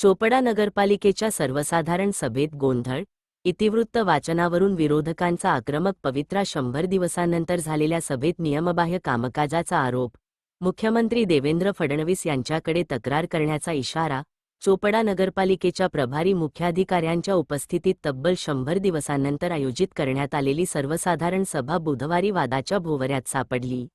चोपडा नगरपालिकेच्या सर्वसाधारण सभेत गोंधळ, इतिवृत्त वाचनावरून विरोधकांचा आक्रमक पवित्रा. 100 दिवसांनंतर झालेल्या सभेत नियमबाह्य कामकाजाचा आरोप, मुख्यमंत्री देवेंद्र फडणवीस यांच्याकडे तक्रार करण्याचा इशारा. चोपडा नगरपालिकेच्या प्रभारी मुख्याधिकाऱ्यांच्या उपस्थितीत तब्बल 100 दिवसांनंतर आयोजित करण्यात आलेली सर्वसाधारण सभा बुधवारी वादाच्या भोवऱ्यात सापडली.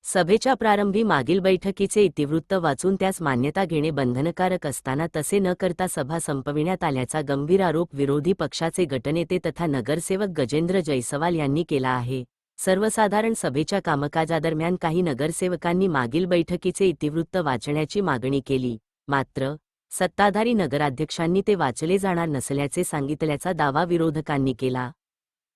सभेच्या प्रारंभी मागील बैठकीचे इतिवृत्त वाचून त्यास मान्यता घेणे बंधनकारक असताना तसे न करता सभा संपविण्यात आल्याचा गंभीर आरोप विरोधी पक्षाचे गटनेते तथा नगरसेवक गजेंद्र जयसवाल यांनी केला आहे. सर्वसाधारण सभेच्या कामकाजादरम्यान काही नगरसेवकांनी मागील बैठकीचे इतिवृत्त वाचण्याची मागणी केली, मात्र सत्ताधारी नगराध्यक्षांनी ते वाचले जाणार नसल्याचे सांगितल्याचा दावा विरोधकांनी केला.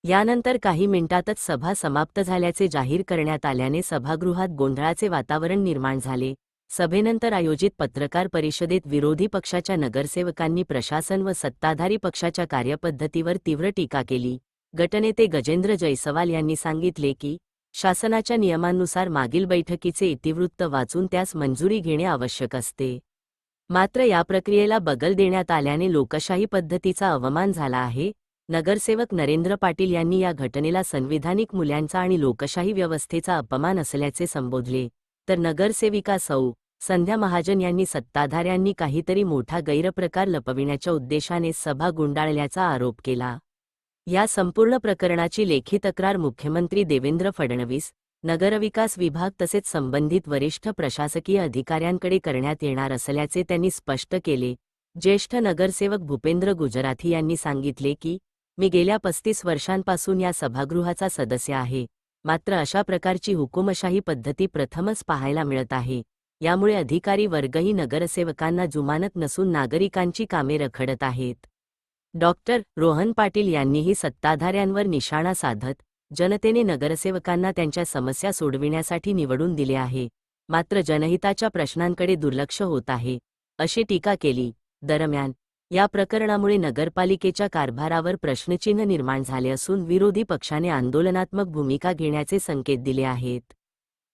यानंतर काही मिनिटातच सभा समाप्त झाल्याचे जाहीर करण्यात आल्याने सभागृहात गोंधळाचे वातावरण निर्माण झाले. सभेनंतर आयोजित पत्रकार परिषदेत विरोधी पक्षाच्या नगरसेवकांनी प्रशासन व सत्ताधारी पक्षाच्या कार्यपद्धतीवर तीव्र टीका केली. गटनेते गजेंद्र जयसवाल यांनी सांगितले की शासनाच्या नियमांनुसार मागील बैठकीचे इतिवृत्त वाचून त्यास मंजुरी घेणे आवश्यक असते. मात्र या प्रक्रियेला बगल देण्यात आल्याने लोकशाही पद्धतीचा अवमान झाला आहे. नगरसेवक नरेंद्र पाटील यांनी या घटनेला संविधानिक मूल्यांचा आणि लोकशाही व्यवस्थेचा अपमान असल्याचे संबोधले, तर नगरसेविका सौ. संध्या महाजन यांनी सत्ताधाऱ्यांनी काहीतरी मोठा गैरप्रकार लपविण्याच्या उद्देशाने सभा गुंडाळल्याचा आरोप केला. या संपूर्ण प्रकरणाची लेखी तक्रार मुख्यमंत्री देवेंद्र फडणवीस, नगरविकास विभाग तसेच संबंधित वरिष्ठ प्रशासकीय अधिकाऱ्यांकडे करण्यात येणार असल्याचे त्यांनी स्पष्ट केले. ज्येष्ठ नगरसेवक भूपेंद्र गुजराथी यांनी सांगितले की मी गेल्या 35 वर्षांपासून या सभागृहाचा सदस्य आहे, मात्र अशा प्रकारची हुकुमशाही पद्धती प्रथमच पाहायला मिळत आहे. यामुळे अधिकारी वर्गही नगरसेवकांना जुमानत नसून नागरिकांची कामे रखडत आहेत. डॉक्टर रोहन पाटील यांनीही सत्ताधाऱ्यांवर निशाणा साधत जनतेने नगरसेवकांना त्यांच्या समस्या सोडविण्यासाठी निवडून दिले आहे, मात्र जनहिताच्या प्रश्नांकडे दुर्लक्ष होत आहे, अशी टीका केली. दरम्यान या प्रकरणामुळे नगरपालिकेच्या कारभारावर प्रश्नचिन्ह निर्माण झाले असून विरोधी पक्षाने आंदोलनात्मक भूमिका घेण्याचे संकेत दिले आहेत.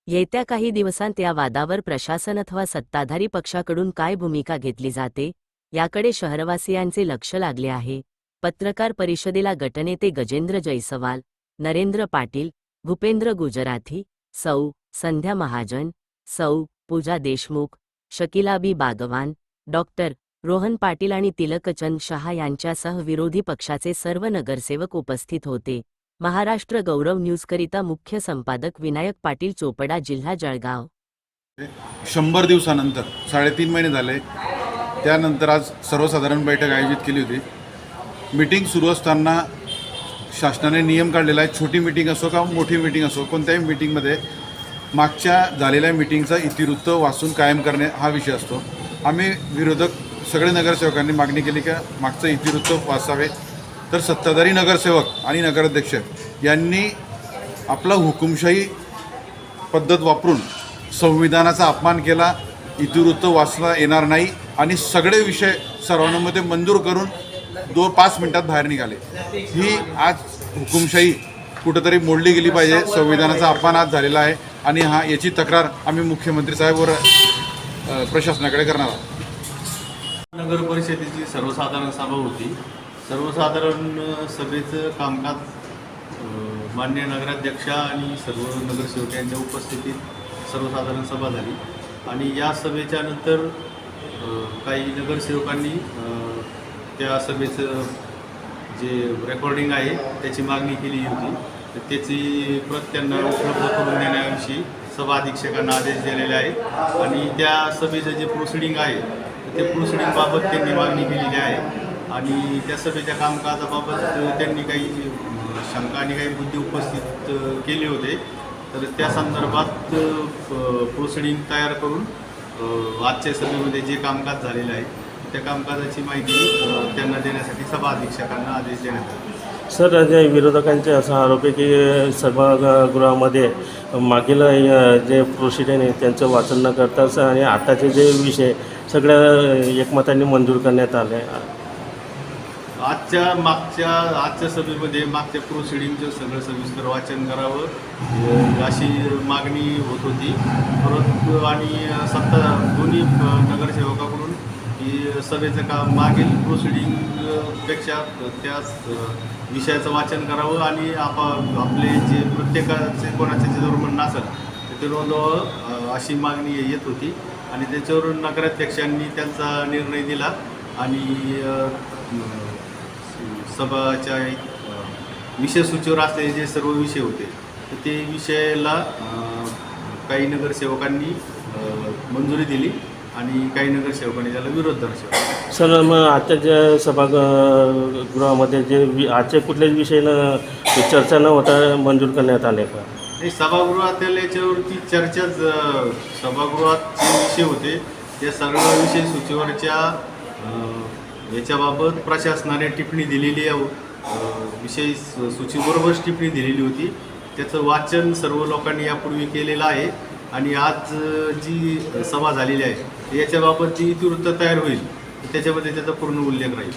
येत्या काही दिवसांत या वादावर प्रशासन अथवा सत्ताधारी पक्षाकडून काय भूमिका घेतली जाते याकडे शहरवासियांचे लक्ष लागले आहे. पत्रकार परिषदेला गटनेते गजेंद्र जयसवाल, नरेंद्र पाटील, भूपेंद्र गुजराथी, सौ. संध्या महाजन, सौ. पूजा देशमुख, शकिलाबी बागवान, डॉक्टर रोहन पाटील आणि तिलकचंद शहा यांच्यासह विरोधी पक्षाचे सर्व नगरसेवक उपस्थित होते. महाराष्ट्र गौरव न्यूजकरिता मुख्य संपादक विनायक पाटील, चोपडा, जिल्हा जळगाव. 100 दिवसानंतर 3.5 महिने झाले. त्यानंतर आज सर्वसाधारण बैठक आयोजित केली होती. मीटिंग सुरू असताना शासनाने नियम काढलेला आहे, छोटी मीटिंग असो का मोठी मीटिंग असो, कोणत्याही मीटिंगमध्ये मागच्या झालेल्या मीटिंगचा इतिवृत्त वाचून कायम करणे हा विषय असतो. आम्ही विरोधक सगळे नगरसेवकांनी मागणी केली की मागचं इतिवृत्त वाचावे, तर सत्ताधारी नगरसेवक आणि नगराध्यक्ष यांनी आपला हुकुमशाही पद्धत वापरून संविधानाचा अपमान केला. इतिवृत्त वाचला येणार नाही आणि सगळे विषय सर्वानुमते मंजूर करून 5 मिनिटात बाहेर निघाले. ही आज हुकुमशाही कुठंतरी मोडली गेली पाहिजे. संविधानाचा अपमान आज झालेला आहे आणि याची तक्रार आम्ही मुख्यमंत्री साहेबवर प्रशासनाकडे करणार आहोत. नगर परिषदेची सर्वसाधारण सभा होती. सर्वसाधारण सभेचं कामकाज माननीय नगराध्यक्षा आणि सर्व नगरसेवक यांच्या उपस्थितीत सर्वसाधारण सभा झाली आणि या सभेच्या नंतर काही नगरसेवकांनी त्या सभेचं जे रेकॉर्डिंग आहे त्याची मागणी केली होती, तर त्याची प्रत त्यांना उपलब्ध करून देण्याविषयी सभा अधीक्षकांना आदेश दिलेले आहेत आणि त्या सभेचं जे प्रोसिडिंग आहे ते प्रोसिडिंगबाबत त्यांनी मागणी केलेली आहे आणि त्या सभेच्या कामकाजाबाबत त्यांनी काही शंका आणि काही मुद्दे उपस्थित केले होते. तर त्या संदर्भात प्रोसिडिंग तयार करून आजच्या सभेमध्ये जे कामकाज झालेलं आहे त्या कामकाजाची माहिती त्यांना देण्यासाठी सभा अधीक्षकांना आदेश देण्यात आले. सर, जे विरोधकांचे असा आरोप आहे की सभागृहामध्ये मागील जे प्रोसिडिंग आहे त्यांचं वाचन न करताच आणि आताचे जे विषय सगळ्या एकमताने मंजूर करण्यात आले. आजच्या सभेमध्ये मागच्या प्रोसिडिंगचं सगळं सविस्तर वाचन करावं अशी मागणी होत होती. परत आणि दोन्ही नगरसेवकाकडून की सभेचं काम मागील प्रोसिडिंगपेक्षा त्या विषयाचं वाचन करावं आणि आपले जे प्रत्येकाचे कोणाचे जे म्हणणं असेल ते नोंदवावं अशी मागणी येत होती आणि त्याच्यावरून नगराध्यक्षांनी त्यांचा निर्णय दिला आणि सभाच्या विषय सूचीवर असलेले जे सर्व विषय होते तर ते विषयाला काही नगरसेवकांनी मंजुरी दिली आणि काही नगरसेवकांनी त्याला विरोध दर्शवला. सर मग आताच्या सभागृहामध्ये जे आजच्या कुठल्याच विषयानं चर्चा न होता मंजूर करण्यात आले का? नाही, सभागृहातील याच्यावरती चर्चाच सभागृहात जे विषय होते त्या सर्व विषय सूचीवरच्या याच्याबाबत प्रशासनाने टिप्पणी दिलेली विषय सूचीबरोबरच टिप्पणी दिलेली होती. त्याचं वाचन सर्व लोकांनी यापूर्वी केलेलं आहे आणि आज जी सभा झालेली आहे याच्याबाबत जी इतिवृत्त तयार होईल त्याच्यामध्ये त्याचा पूर्ण उल्लेख राहील.